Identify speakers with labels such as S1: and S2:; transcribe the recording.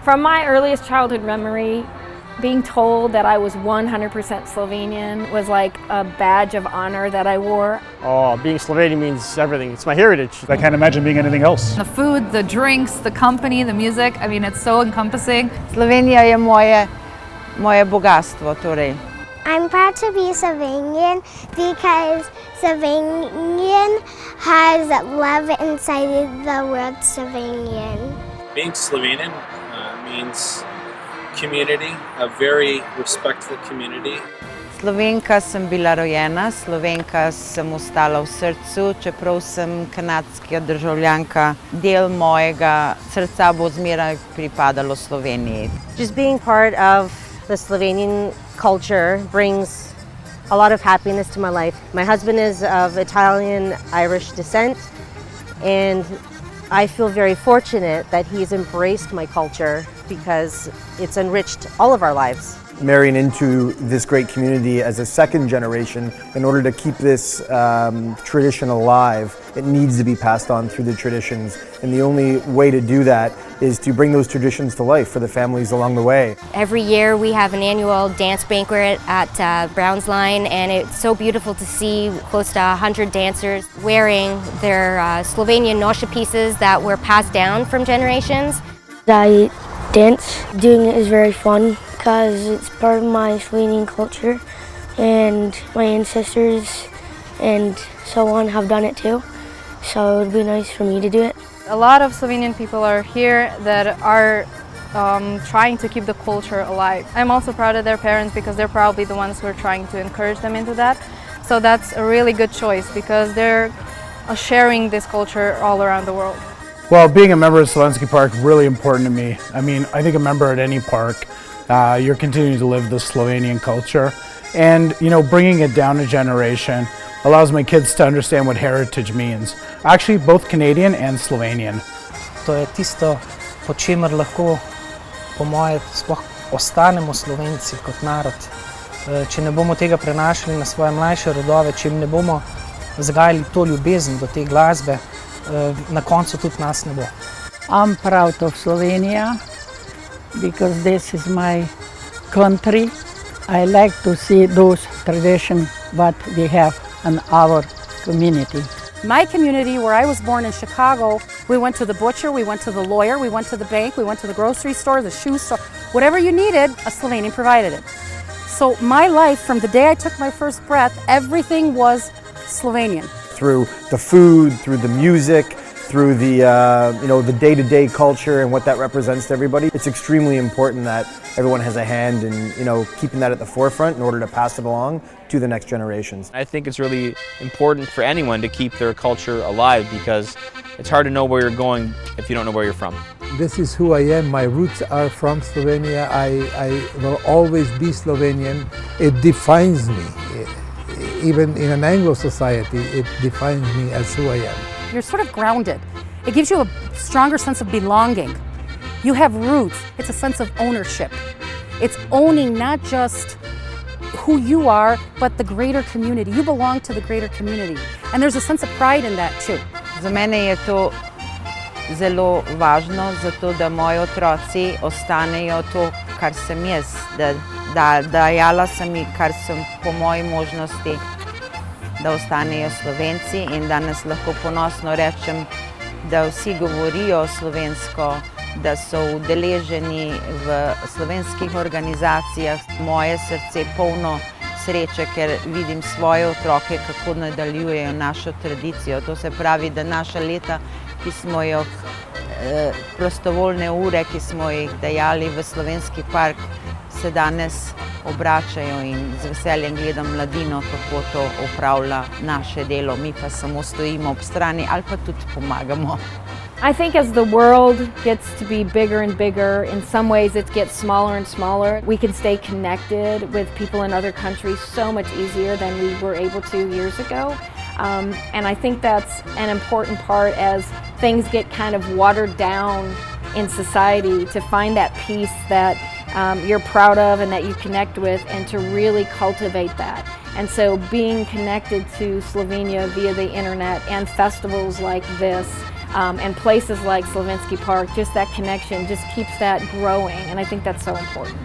S1: From my earliest childhood memory, being told that I was 100% Slovenian was like a badge of honor that I wore.
S2: Oh, being Slovenian means everything. It's my heritage.
S3: I can't imagine being anything else.
S4: The food, the drinks, the company, the music, I mean, it's so encompassing.
S5: Slovenija je moje bogatstvo, torej.
S6: I'm proud to be Slovenian because Slovenian has love inside the word Slovenian.
S7: Being Slovenian means community, a very respectful community.
S5: Slovenka sem bila rojena, Slovenka sem ostala v srcu, čeprav sem kanadska državljanka, del mojega srca bo zmeraj pripadalo Sloveniji.
S8: Just being part of the Slovenian culture brings a lot of happiness to my life. My husband is of Italian-Irish descent, and I feel very fortunate that he's embraced my culture because it's enriched all of our lives.
S9: Marrying into this great community as a second generation, in order to keep this tradition alive, it needs to be passed on through the traditions. And the only way to do that is to bring those traditions to life for the families along the way.
S10: Every year we have an annual dance banquet at Brown's Line, and it's so beautiful to see close to 100 dancers wearing their Slovenian noša pieces that were passed down from generations.
S11: I dance. Doing it is very fun because it's part of my Slovenian culture, and my ancestors and so on have done it too, so it would be nice for me to do it.
S4: A lot of Slovenian people are here that are trying to keep the culture alive. I'm also proud of their parents because they're probably the ones who are trying to encourage them into that. So that's a really good choice because they're sharing this culture all around the world.
S3: Well, being a member of Slovensky Park, really important to me. I mean, I think a member at any park, you're continuing to live the Slovenian culture, and bringing it down a generation allows my kids to understand what heritage means. Actually, both Canadian and Slovenian.
S12: To je tisto, po čemer lahko, po moje, sploh ostanemo Slovenci kot narod. Če ne bomo tega prenašali na svoje mlajše rodove, če jim ne bomo zagajali to ljubezen do te glasbe, na koncu tudi nas ne bo.
S13: I'm proud of Slovenia because this is my country. I like to see those traditions what we have in our community.
S14: My community, where I was born in Chicago, we went to the butcher, we went to the lawyer, we went to the bank, we went to the grocery store, the shoe store. Whatever you needed, a Slovenian provided it. So my life, from the day I took my first breath, everything was Slovenian.
S9: Through the food, through the music, through the the day-to-day culture and what that represents to everybody. It's extremely important that everyone has a hand in keeping that at the forefront in order to pass it along to the next generations.
S15: I think it's really important for anyone to keep their culture alive because it's hard to know where you're going if you don't know where you're from.
S16: This is who I am. My roots are from Slovenia. I will always be Slovenian. It defines me. Even in an Anglo society, it defines me as who I am.
S14: You're sort of grounded. It gives you a stronger sense of belonging. You have roots. It's a sense of ownership. It's owning not just who you are, but the greater community. You belong to the greater community. And there's a sense of pride in that too.
S5: Za mene je to zelo važno, zato da moji otroci ostanejo to, kar sem jaz. Dajala sem jih, kar sem po moji možnosti, da ostanejo Slovenci, in danes lahko ponosno rečem, da vsi govorijo slovensko, da so udeleženi v slovenskih organizacijah. Moje srce polno sreče, ker vidim svoje otroke, kako nadaljujejo našo tradicijo. To se pravi, da naša leta, ki smo jo, prostovoljne ure, ki smo jih dajali v Slovenski park, se danes obračajo, in z veseljem gledam mladino, kako to opravlja naše delo. Mi pa samo stojimo ob strani ali pa tudi pomagamo.
S1: I think as the world gets to be bigger and bigger, in some ways it gets smaller and smaller. We can stay connected with people in other countries so much easier than we were able to years ago. And I think that's an important part as things get kind of watered down in society, to find that peace that you're proud of and that you connect with, and to really cultivate that. And so being connected to Slovenia via the internet and festivals like this And places like Slovenski Park, just that connection just keeps that growing, and I think that's so important.